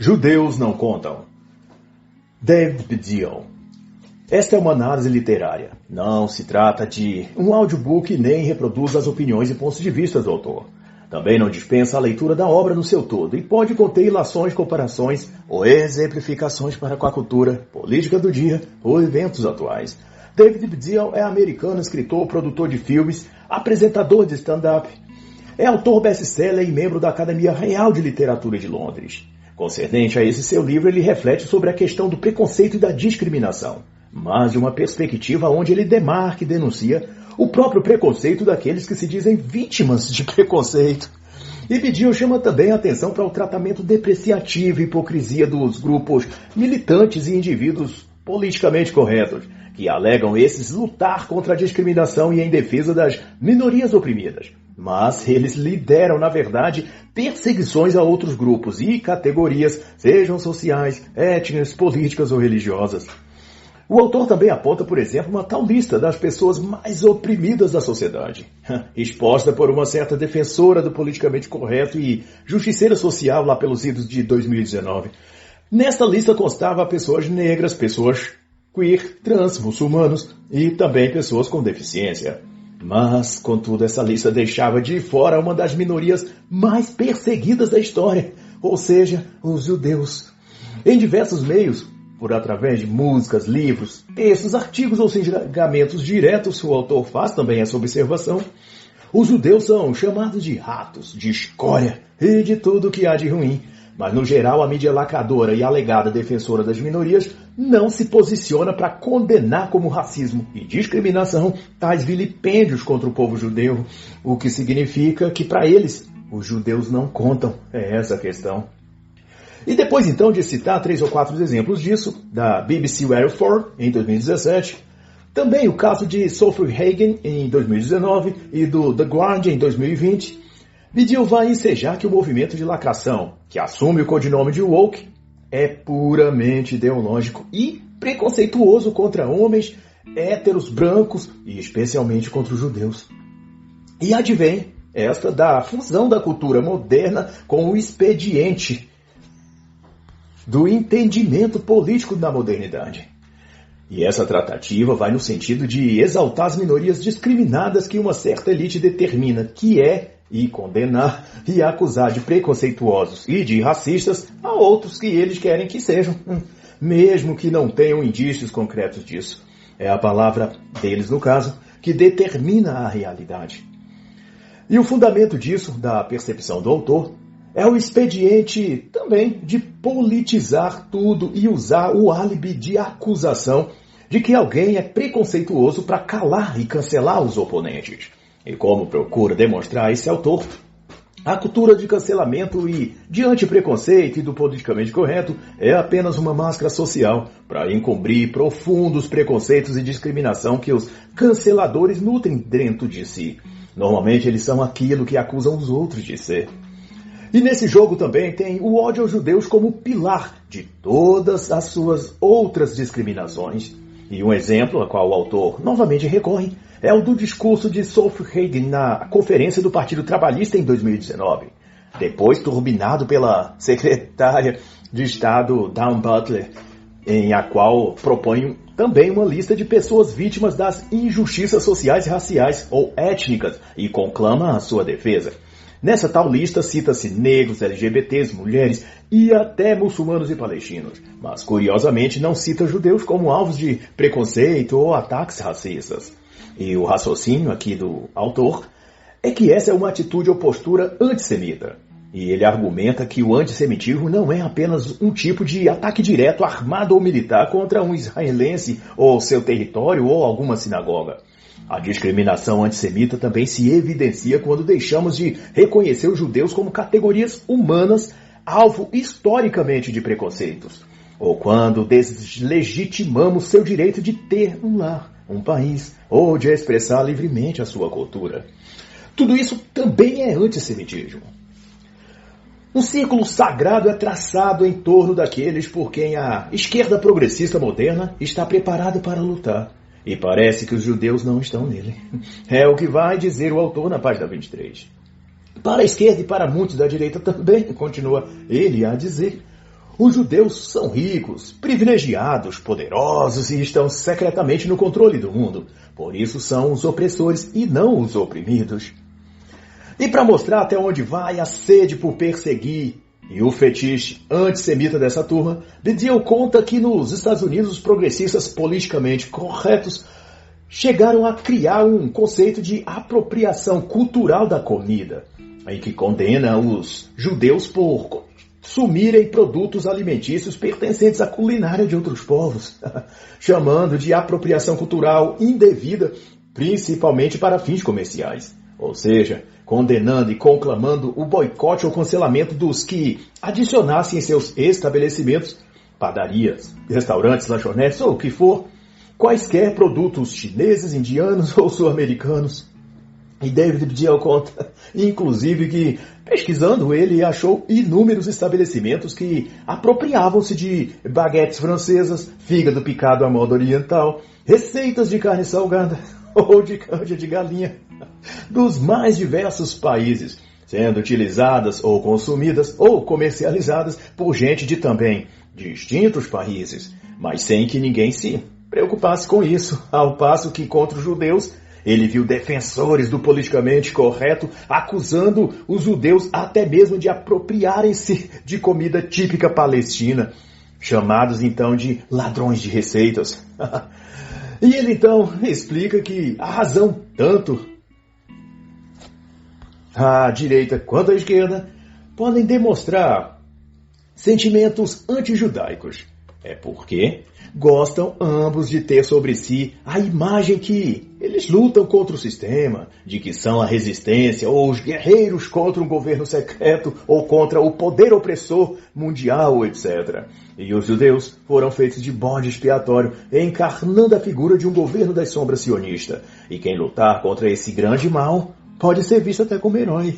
Judeus não contam. David Bediel. Esta é uma análise literária. Não se trata de um audiobook nem reproduz as opiniões e pontos de vista do autor. Também não dispensa a leitura da obra no seu todo e pode conter ilações, comparações ou exemplificações para com a cultura, política do dia ou eventos atuais. David Bediel é americano, escritor, produtor de filmes, apresentador de stand-up. É autor best-seller e membro da Academia Real de Literatura de Londres. Concernente a esse seu livro, ele reflete sobre a questão do preconceito e da discriminação, mas de uma perspectiva onde ele demarca e denuncia o próprio preconceito daqueles que se dizem vítimas de preconceito. E Bediel chama também a atenção para o tratamento depreciativo e hipocrisia dos grupos militantes e indivíduos politicamente corretos, que alegam esses lutar contra a discriminação e em defesa das minorias oprimidas. Mas eles lideram, na verdade, perseguições a outros grupos e categorias, sejam sociais, étnicas, políticas ou religiosas. O autor também aponta, por exemplo, uma tal lista das pessoas mais oprimidas da sociedade, exposta por uma certa defensora do politicamente correto e justiceira social lá pelos idos de 2019. Nesta lista constava pessoas negras, pessoas queer, trans, muçulmanos e também pessoas com deficiência. Mas, contudo, essa lista deixava de fora uma das minorias mais perseguidas da história, ou seja, os judeus. Em diversos meios, por através de músicas, livros, textos, artigos ou xingamentos diretos, o autor faz também essa observação, os judeus são chamados de ratos, de escória e de tudo que há de ruim. Mas, no geral, a mídia lacradora e alegada defensora das minorias não se posiciona para condenar como racismo e discriminação tais vilipêndios contra o povo judeu, o que significa que, para eles, os judeus não contam. É essa a questão. E depois, então, de citar 3 ou 4 exemplos disso, da BBC Radio 4, em 2017, também o caso de Sophie Hagen, em 2019, e do The Guardian, em 2020, Bediel vai ensejar que o movimento de lacração, que assume o codinome de woke, é puramente ideológico e preconceituoso contra homens héteros, brancos e especialmente contra os judeus. E advém esta da fusão da cultura moderna com o expediente do entendimento político da modernidade. E essa tratativa vai no sentido de exaltar as minorias discriminadas que uma certa elite determina que é e condenar e acusar de preconceituosos e de racistas a outros que eles querem que sejam, mesmo que não tenham indícios concretos disso. É a palavra deles, no caso, que determina a realidade. E o fundamento disso, da percepção do autor, é o expediente também de politizar tudo e usar o álibi de acusação de que alguém é preconceituoso para calar e cancelar os oponentes. E como procura demonstrar esse autor, a cultura de cancelamento e de antipreconceito e do politicamente correto é apenas uma máscara social para encobrir profundos preconceitos e discriminação que os canceladores nutrem dentro de si. Normalmente eles são aquilo que acusam os outros de ser. E nesse jogo também tem o ódio aos judeus como pilar de todas as suas outras discriminações. E um exemplo a qual o autor novamente recorre é o do discurso de Sophie Hagen na Conferência do Partido Trabalhista em 2019, depois turbinado pela secretária de Estado Dawn Butler, em a qual propõe também uma lista de pessoas vítimas das injustiças sociais e raciais ou étnicas e conclama a sua defesa. Nessa tal lista cita-se negros, LGBTs, mulheres e até muçulmanos e palestinos, mas curiosamente não cita judeus como alvos de preconceito ou ataques racistas. E o raciocínio aqui do autor é que essa é uma atitude ou postura antissemita. E ele argumenta que o antissemitismo não é apenas um tipo de ataque direto armado ou militar contra um israelense ou seu território ou alguma sinagoga. A discriminação antissemita também se evidencia quando deixamos de reconhecer os judeus como categorias humanas, alvo historicamente de preconceitos, ou quando deslegitimamos seu direito de ter um lar, um país, ou de expressar livremente a sua cultura. Tudo isso também é antissemitismo. Um círculo sagrado é traçado em torno daqueles por quem a esquerda progressista moderna está preparada para lutar. E parece que os judeus não estão nele. É o que vai dizer o autor na página 23. Para a esquerda e para muitos da direita também, continua ele a dizer, os judeus são ricos, privilegiados, poderosos e estão secretamente no controle do mundo. Por isso são os opressores e não os oprimidos. E para mostrar até onde vai a sede por perseguir e o fetiche antissemita dessa turma, Bediel conta que nos Estados Unidos os progressistas politicamente corretos chegaram a criar um conceito de apropriação cultural da comida, em que condena os judeus por consumirem produtos alimentícios pertencentes à culinária de outros povos, chamando de apropriação cultural indevida, principalmente para fins comerciais. Ou seja, condenando e conclamando o boicote ou cancelamento dos que adicionassem em seus estabelecimentos, padarias, restaurantes, lanchonetes ou o que for, quaisquer produtos chineses, indianos ou sul-americanos. E David Bediel conta, inclusive, que pesquisando ele achou inúmeros estabelecimentos que apropriavam-se de baguetes francesas, fígado picado à moda oriental, receitas de carne salgada ou de canja de galinha dos mais diversos países, sendo utilizadas ou consumidas ou comercializadas por gente de também distintos países, mas sem que ninguém se preocupasse com isso, ao passo que contra os judeus ele viu defensores do politicamente correto acusando os judeus até mesmo de apropriarem-se de comida típica palestina, chamados então de ladrões de receitas. E ele então explica que a razão tanto a direita quanto a esquerda podem demonstrar sentimentos antijudaicos. É porque gostam ambos de ter sobre si a imagem que eles lutam contra o sistema, de que são a resistência ou os guerreiros contra um governo secreto ou contra o poder opressor mundial, etc. E os judeus foram feitos de bode expiatório, encarnando a figura de um governo das sombras sionista. E quem lutar contra esse grande mal pode ser visto até como herói.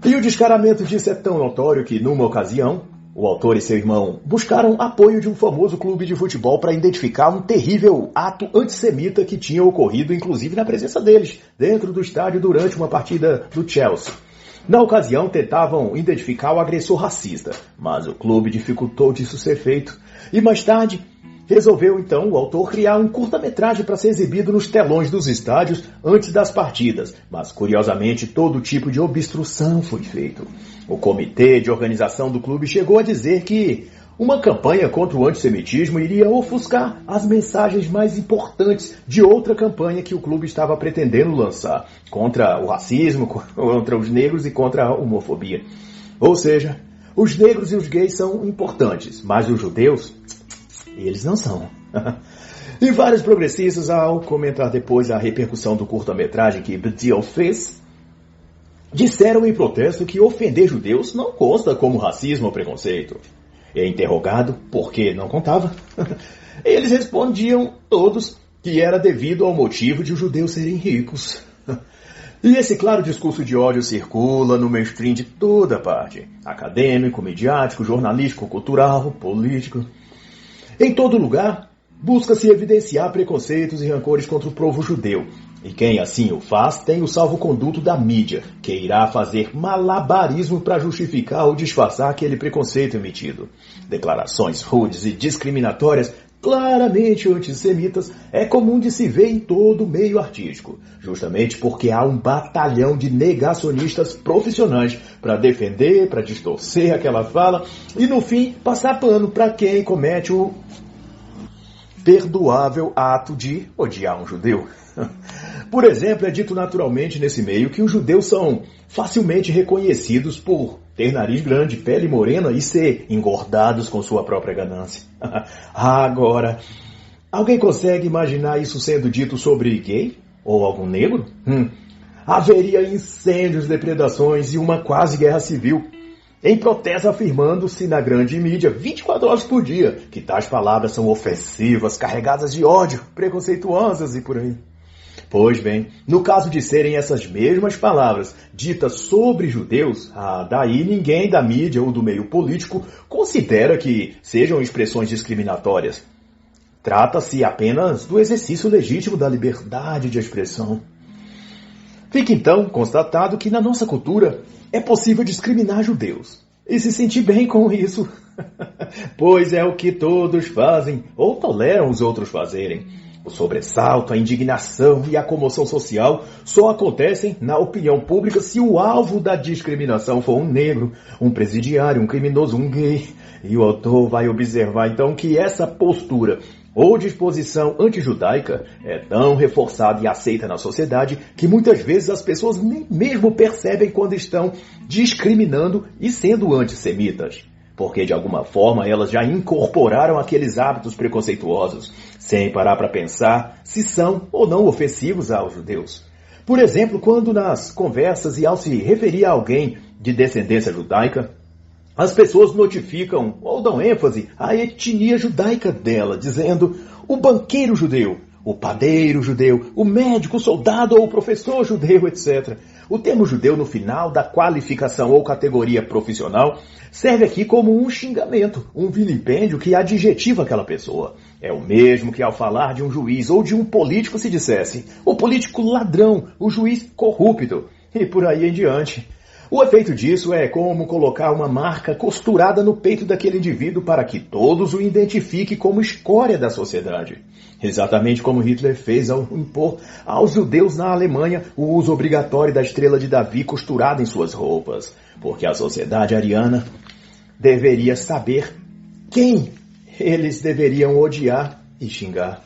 E o descaramento disso é tão notório que, numa ocasião, o autor e seu irmão buscaram apoio de um famoso clube de futebol para identificar um terrível ato antissemita que tinha ocorrido, inclusive na presença deles, dentro do estádio durante uma partida do Chelsea. Na ocasião, tentavam identificar o agressor racista, mas o clube dificultou disso ser feito. E mais tarde, resolveu então o autor criar um curta-metragem para ser exibido nos telões dos estádios antes das partidas, mas curiosamente todo tipo de obstrução foi feito. O comitê de organização do clube chegou a dizer que uma campanha contra o antissemitismo iria ofuscar as mensagens mais importantes de outra campanha que o clube estava pretendendo lançar contra o racismo, contra os negros e contra a homofobia. Ou seja, os negros e os gays são importantes, mas os judeus, eles não são. E vários progressistas, ao comentar depois a repercussão do curta-metragem que Bediel fez, disseram em protesto que ofender judeus não consta como racismo ou preconceito. E interrogado por que não contava, eles respondiam todos que era devido ao motivo de os judeus serem ricos. E esse claro discurso de ódio circula no mainstream de toda parte. Acadêmico, midiático, jornalístico, cultural, político. Em todo lugar, busca-se evidenciar preconceitos e rancores contra o povo judeu. E quem assim o faz tem o salvo-conduto da mídia, que irá fazer malabarismo para justificar ou disfarçar aquele preconceito emitido. Declarações rudes e discriminatórias, claramente antissemitas, é comum de se ver em todo o meio artístico, justamente porque há um batalhão de negacionistas profissionais para defender, para distorcer aquela fala e, no fim, passar pano para quem comete o perdoável ato de odiar um judeu. Por exemplo, é dito naturalmente nesse meio que os judeus são facilmente reconhecidos por ter nariz grande, pele morena e ser engordados com sua própria ganância. Agora, alguém consegue imaginar isso sendo dito sobre gay? Ou algum negro? Haveria incêndios, depredações e uma quase guerra civil, em protesto afirmando-se na grande mídia 24 horas por dia que tais palavras são ofensivas, carregadas de ódio, preconceituosas e por aí. Pois bem, no caso de serem essas mesmas palavras ditas sobre judeus, daí ninguém da mídia ou do meio político considera que sejam expressões discriminatórias. Trata-se apenas do exercício legítimo da liberdade de expressão. Fica então constatado que na nossa cultura é possível discriminar judeus e se sentir bem com isso, pois é o que todos fazem ou toleram os outros fazerem. O sobressalto, a indignação e a comoção social só acontecem na opinião pública se o alvo da discriminação for um negro, um presidiário, um criminoso, um gay. E o autor vai observar então que essa postura ou disposição antijudaica é tão reforçada e aceita na sociedade que muitas vezes as pessoas nem mesmo percebem quando estão discriminando e sendo antissemitas. Porque de alguma forma elas já incorporaram aqueles hábitos preconceituosos, sem parar para pensar se são ou não ofensivos aos judeus. Por exemplo, quando nas conversas e ao se referir a alguém de descendência judaica, as pessoas notificam ou dão ênfase à etnia judaica dela, dizendo o banqueiro judeu, o padeiro judeu, o médico, o soldado ou o professor judeu, etc. O termo judeu no final da qualificação ou categoria profissional serve aqui como um xingamento, um vilipêndio que adjetiva aquela pessoa. É o mesmo que ao falar de um juiz ou de um político se dissesse o político ladrão, o juiz corrupto e por aí em diante. O efeito disso é como colocar uma marca costurada no peito daquele indivíduo para que todos o identifiquem como escória da sociedade. Exatamente como Hitler fez ao impor aos judeus na Alemanha o uso obrigatório da estrela de Davi costurada em suas roupas, porque a sociedade ariana deveria saber quem eles deveriam odiar e xingar.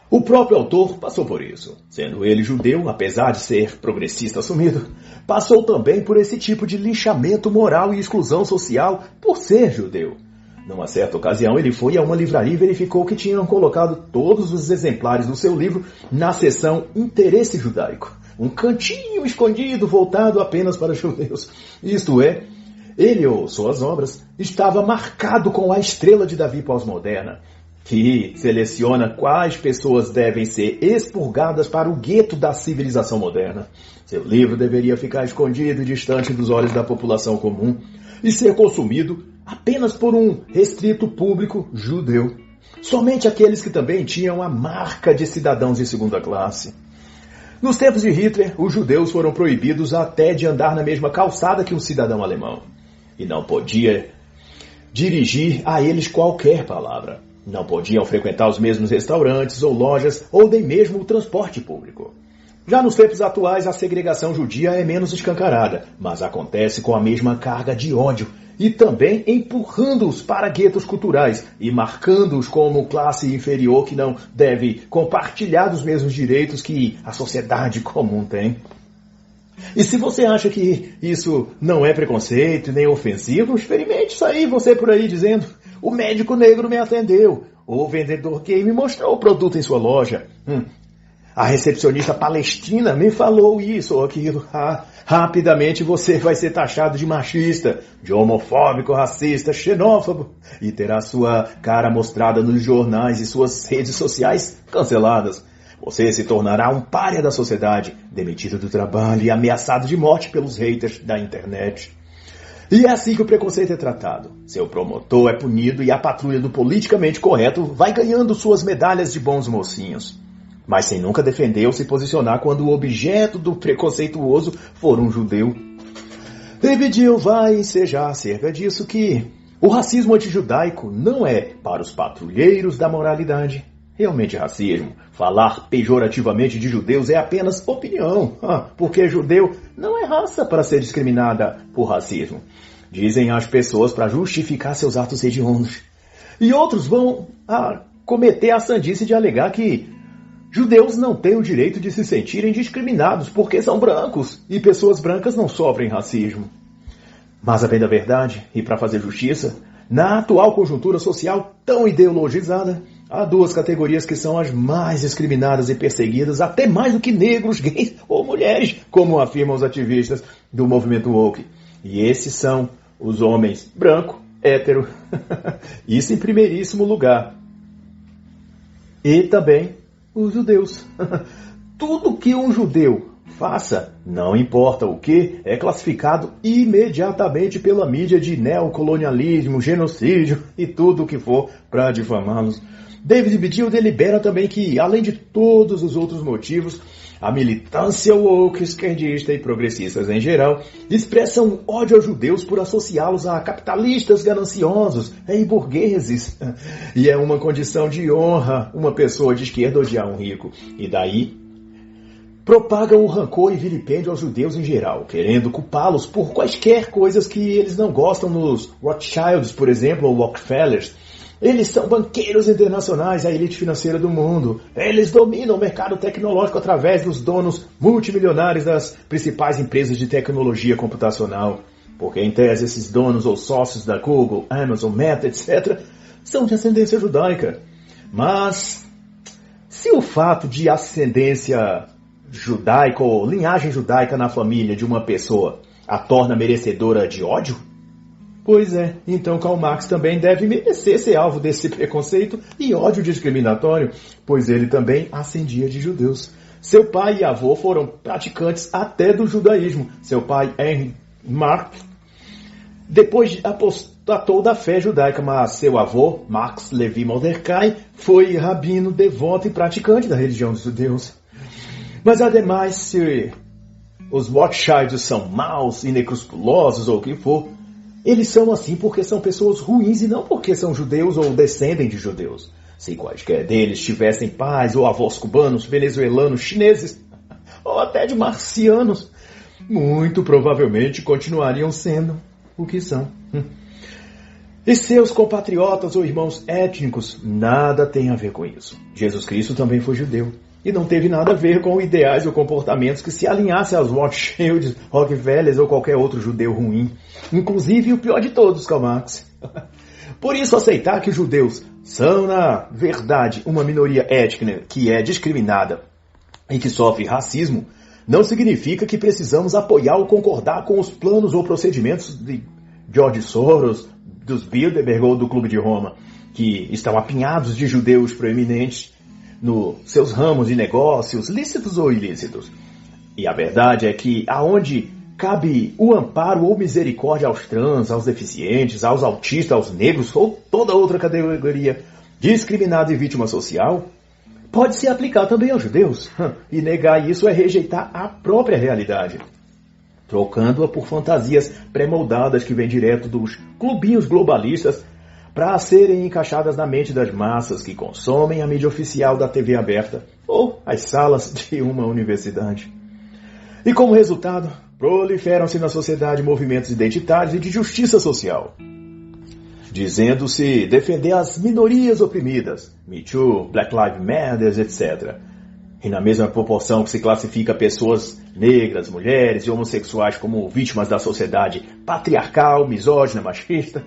O próprio autor passou por isso. Sendo ele judeu, apesar de ser progressista assumido, passou também por esse tipo de linchamento moral e exclusão social por ser judeu. Numa certa ocasião, ele foi a uma livraria e verificou que tinham colocado todos os exemplares do seu livro na seção Interesse Judaico. Um cantinho escondido voltado apenas para judeus. Isto é, ele ou suas obras estava marcado com a estrela de Davi pós-moderna, que seleciona quais pessoas devem ser expurgadas para o gueto da civilização moderna. Seu livro deveria ficar escondido e distante dos olhos da população comum e ser consumido apenas por um restrito público judeu. Somente aqueles que também tinham a marca de cidadãos de segunda classe. Nos tempos de Hitler, os judeus foram proibidos até de andar na mesma calçada que um cidadão alemão. E não podia dirigir a eles qualquer palavra. Não podiam frequentar os mesmos restaurantes ou lojas ou nem mesmo o transporte público. Já nos tempos atuais, a segregação judia é menos escancarada, mas acontece com a mesma carga de ódio e também empurrando-os para guetos culturais e marcando-os como classe inferior que não deve compartilhar dos mesmos direitos que a sociedade comum tem. E se você acha que isso não é preconceito nem ofensivo, experimente sair você por aí dizendo: o médico negro me atendeu, o vendedor gay me mostrou o produto em sua loja, a recepcionista palestina me falou isso ou aquilo. Rapidamente você vai ser taxado de machista, de homofóbico, racista, xenófobo e terá sua cara mostrada nos jornais e suas redes sociais canceladas. Você se tornará um pária da sociedade, demitido do trabalho e ameaçado de morte pelos haters da internet. E é assim que o preconceito é tratado. Seu promotor é punido e a patrulha do politicamente correto vai ganhando suas medalhas de bons mocinhos. Mas sem nunca defender ou se posicionar quando o objeto do preconceituoso for um judeu. David Dill vai ensejar acerca disso que o racismo antijudaico não é para os patrulheiros da moralidade. Realmente racismo. Falar pejorativamente de judeus é apenas opinião, porque judeu não é raça para ser discriminada por racismo. Dizem as pessoas para justificar seus atos hediondos. E outros vão cometer a sandice de alegar que judeus não têm o direito de se sentirem discriminados porque são brancos e pessoas brancas não sofrem racismo. Mas a bem da verdade, e para fazer justiça, na atual conjuntura social tão ideologizada, há duas categorias que são as mais discriminadas e perseguidas, até mais do que negros, gays ou mulheres, como afirmam os ativistas do movimento woke. E esses são os homens branco, hétero, isso em primeiríssimo lugar. E também os judeus. Tudo que um judeu faça, não importa o que, é classificado imediatamente pela mídia de neocolonialismo, genocídio e tudo o que for para difamá-los. David Bediel delibera também que, além de todos os outros motivos, a militância woke, esquerdista e progressistas em geral expressam ódio aos judeus por associá-los a capitalistas gananciosos e burgueses. E é uma condição de honra uma pessoa de esquerda odiar um rico. E daí propagam o rancor e vilipêndio aos judeus em geral, querendo culpá-los por quaisquer coisas que eles não gostam nos Rothschilds, por exemplo, ou Rockefellers. Eles são banqueiros internacionais, a elite financeira do mundo. Eles dominam o mercado tecnológico através dos donos multimilionários das principais empresas de tecnologia computacional. Porque, em tese, esses donos ou sócios da Google, Amazon, Meta, etc., são de ascendência judaica. Mas, se o fato de ascendência judaica ou linhagem judaica na família de uma pessoa a torna merecedora de ódio? Pois é, então Karl Marx também deve merecer ser alvo desse preconceito e ódio discriminatório, pois ele também ascendia de judeus. Seu pai e avô foram praticantes até do judaísmo. Seu pai, Henry Marx, depois apostatou da fé judaica, mas seu avô, Max Levi Mordecai, foi rabino devoto e praticante da religião dos judeus. Mas ademais, se os Rothschilds são maus, inescrupulosos ou o que for, eles são assim porque são pessoas ruins e não porque são judeus ou descendem de judeus. Se quaisquer deles tivessem pais ou avós cubanos, venezuelanos, chineses ou até de marcianos, muito provavelmente continuariam sendo o que são. E seus compatriotas ou irmãos étnicos nada têm a ver com isso. Jesus Cristo também foi judeu. E não teve nada a ver com ideais ou comportamentos que se alinhassem aos Rothschilds, Rockefellers ou qualquer outro judeu ruim. Inclusive o pior de todos, Karl Marx. Por isso, aceitar que os judeus são, na verdade, uma minoria étnica que é discriminada e que sofre racismo, não significa que precisamos apoiar ou concordar com os planos ou procedimentos de George Soros, dos Bilderberg ou do Clube de Roma, que estão apinhados de judeus proeminentes nos seus ramos de negócios, lícitos ou ilícitos. E a verdade é que aonde cabe o amparo ou misericórdia aos trans, aos deficientes, aos autistas, aos negros ou toda outra categoria discriminada e vítima social, pode se aplicar também aos judeus. E negar isso é rejeitar a própria realidade, trocando-a por fantasias pré-moldadas que vêm direto dos clubinhos globalistas para serem encaixadas na mente das massas que consomem a mídia oficial da TV aberta ou as salas de uma universidade. E como resultado, proliferam-se na sociedade movimentos identitários e de justiça social, dizendo-se defender as minorias oprimidas, Me Too, Black Lives Matter, etc. E na mesma proporção que se classifica pessoas negras, mulheres e homossexuais como vítimas da sociedade patriarcal, misógina, machista,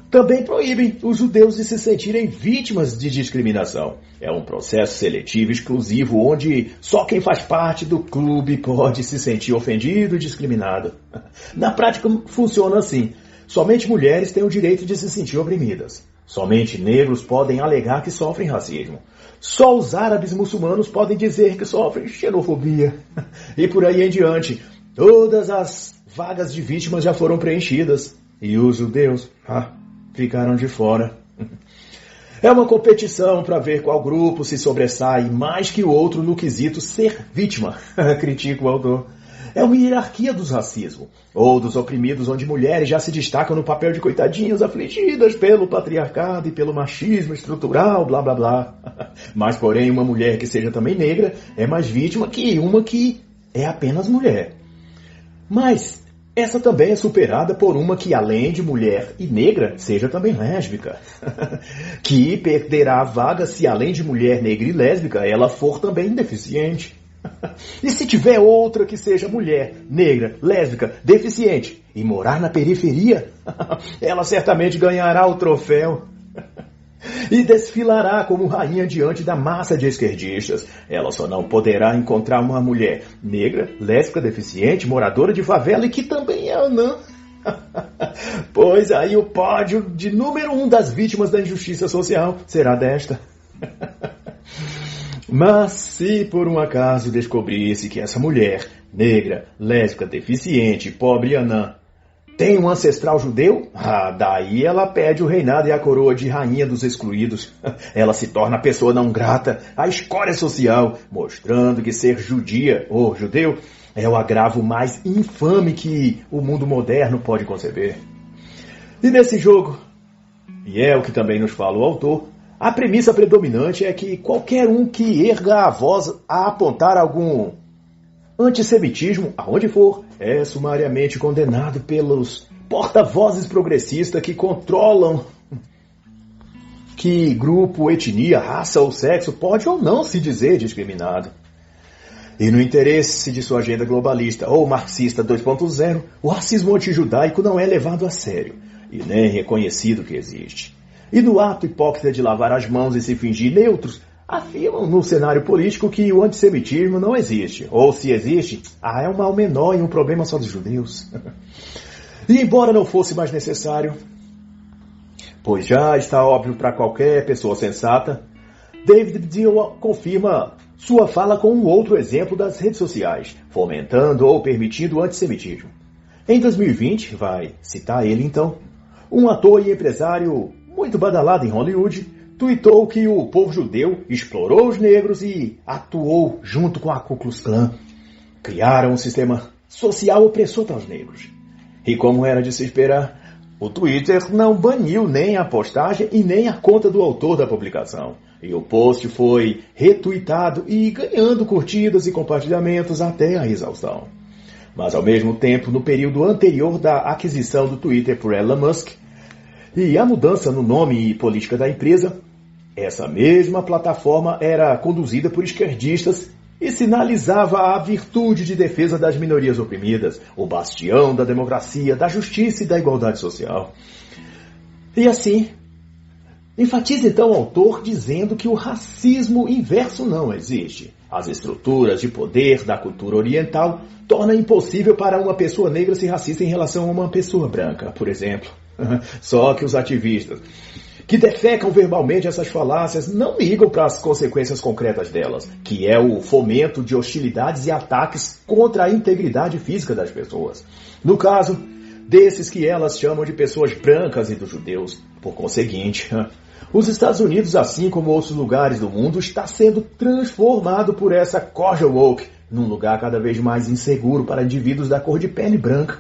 também proíbem os judeus de se sentirem vítimas de discriminação. É um processo seletivo exclusivo onde só quem faz parte do clube pode se sentir ofendido e discriminado. Na prática funciona assim. Somente mulheres têm o direito de se sentir oprimidas. Somente negros podem alegar que sofrem racismo. Só os árabes muçulmanos podem dizer que sofrem xenofobia. E por aí em diante. Todas as vagas de vítimas já foram preenchidas. E os judeus ficaram de fora. É uma competição para ver qual grupo se sobressai mais que o outro no quesito ser vítima, critica o autor. É uma hierarquia dos racismos, ou dos oprimidos, onde mulheres já se destacam no papel de coitadinhas afligidas pelo patriarcado e pelo machismo estrutural, blá blá blá. Mas, porém, uma mulher que seja também negra é mais vítima que uma que é apenas mulher. Mas essa também é superada por uma que, além de mulher e negra, seja também lésbica. Que perderá a vaga se, além de mulher, negra e lésbica, ela for também deficiente. E se tiver outra que seja mulher, negra, lésbica, deficiente e morar na periferia, ela certamente ganhará o troféu. E desfilará como rainha diante da massa de esquerdistas. Ela só não poderá encontrar uma mulher negra, lésbica, deficiente, moradora de favela e que também é anã. Pois aí o pódio de número 1 das vítimas da injustiça social será desta. Mas se por um acaso descobrisse que essa mulher, negra, lésbica, deficiente, pobre e anã, tem um ancestral judeu? Daí ela pede o reinado e a coroa de rainha dos excluídos. Ela se torna a pessoa não grata, a escória social, mostrando que ser judia ou judeu é o agravo mais infame que o mundo moderno pode conceber. E nesse jogo, e é o que também nos fala o autor, a premissa predominante é que qualquer um que erga a voz a apontar algum antissemitismo, aonde for, é sumariamente condenado pelos porta-vozes progressistas que controlam que grupo, etnia, raça ou sexo pode ou não se dizer discriminado. E no interesse de sua agenda globalista ou marxista 2.0, o racismo antijudaico não é levado a sério e nem reconhecido que existe. E no ato hipócrita de lavar as mãos e se fingir neutros, afirmam no cenário político que o antissemitismo não existe. Ou se existe, é um mal menor e um problema só dos judeus. E embora não fosse mais necessário, pois já está óbvio para qualquer pessoa sensata, David Bdiel confirma sua fala com um outro exemplo das redes sociais, fomentando ou permitindo o antissemitismo. Em 2020, vai citar ele então, um ator e empresário muito badalado em Hollywood, tuitou que o povo judeu explorou os negros e atuou junto com a Ku Klux Klan. Criaram um sistema social opressor para os negros. E como era de se esperar, o Twitter não baniu nem a postagem e nem a conta do autor da publicação. E o post foi retuitado e ganhando curtidas e compartilhamentos até a exaustão. Mas ao mesmo tempo, no período anterior da aquisição do Twitter por Elon Musk e a mudança no nome e política da empresa, essa mesma plataforma era conduzida por esquerdistas e sinalizava a virtude de defesa das minorias oprimidas, o bastião da democracia, da justiça e da igualdade social. E assim, enfatiza então o autor dizendo que o racismo inverso não existe. As estruturas de poder da cultura oriental tornam impossível para uma pessoa negra ser racista em relação a uma pessoa branca, por exemplo. Só que os ativistas que defecam verbalmente essas falácias não ligam para as consequências concretas delas, que é o fomento de hostilidades e ataques contra a integridade física das pessoas. No caso, desses que elas chamam de pessoas brancas e dos judeus. Por conseguinte, os Estados Unidos, assim como outros lugares do mundo, está sendo transformado por essa corja woke num lugar cada vez mais inseguro para indivíduos da cor de pele branca.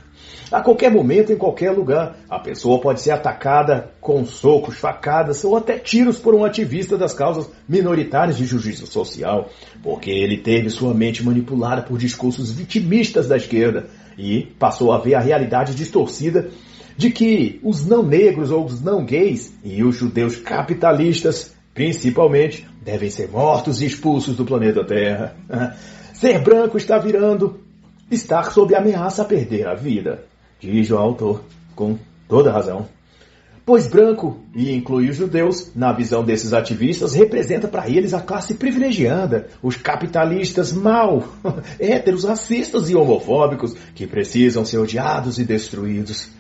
A qualquer momento, em qualquer lugar, a pessoa pode ser atacada com socos, facadas ou até tiros por um ativista das causas minoritárias de justiça social, porque ele teve sua mente manipulada por discursos vitimistas da esquerda e passou a ver a realidade distorcida de que os não negros ou os não gays e os judeus capitalistas, principalmente, devem ser mortos e expulsos do planeta Terra. Ser branco está virando estar sob ameaça a perder a vida, diz o autor, com toda razão. Pois branco, e inclui os judeus, na visão desses ativistas, representa para eles a classe privilegiada, os capitalistas mau, héteros, racistas e homofóbicos, que precisam ser odiados e destruídos.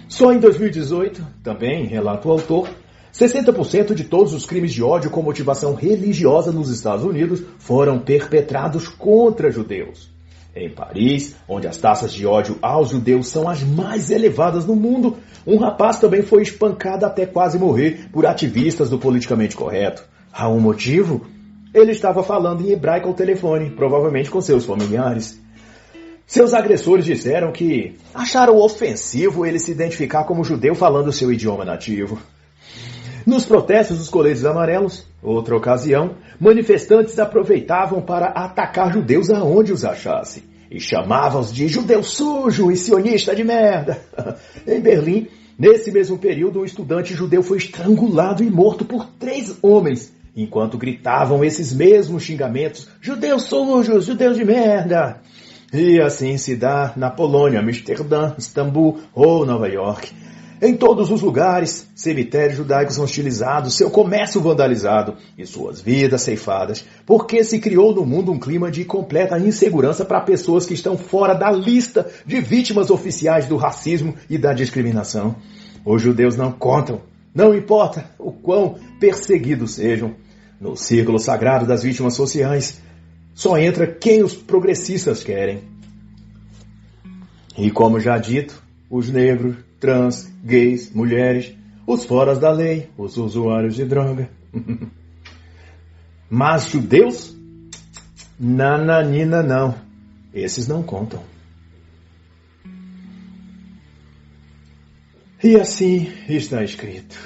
Só em 2018, também, relata o autor, 60% de todos os crimes de ódio com motivação religiosa nos Estados Unidos foram perpetrados contra judeus. Em Paris, onde as taxas de ódio aos judeus são as mais elevadas no mundo, um rapaz também foi espancado até quase morrer por ativistas do politicamente correto. Há um motivo? Ele estava falando em hebraico ao telefone, provavelmente com seus familiares. Seus agressores disseram que acharam ofensivo ele se identificar como judeu falando seu idioma nativo. Nos protestos dos coletes amarelos, outra ocasião, manifestantes aproveitavam para atacar judeus aonde os achasse e chamavam-os de judeu sujo e sionista de merda. Em Berlim, nesse mesmo período, um estudante judeu foi estrangulado e morto por 3 homens, enquanto gritavam esses mesmos xingamentos: judeus sujos, judeus de merda. E assim se dá na Polônia, Amsterdã, Istambul ou Nova York. Em todos os lugares, cemitérios judaicos são hostilizados, seu comércio vandalizado e suas vidas ceifadas, porque se criou no mundo um clima de completa insegurança para pessoas que estão fora da lista de vítimas oficiais do racismo e da discriminação. Os judeus não contam, não importa o quão perseguidos sejam. No círculo sagrado das vítimas sociais, só entra quem os progressistas querem. E como já dito, os negros, trans, gays, mulheres, os foras da lei, os usuários de droga. Mas judeus? Nananina não. Esses não contam. E assim está escrito.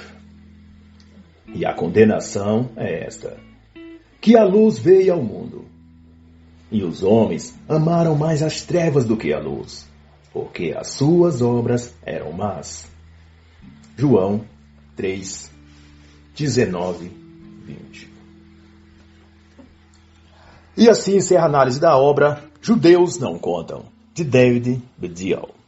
E a condenação é esta: que a luz veio ao mundo, e os homens amaram mais as trevas do que a luz, porque as suas obras eram más. João 3, 19, 20. E assim encerra a análise da obra Judeus Não Contam, de David Bedial.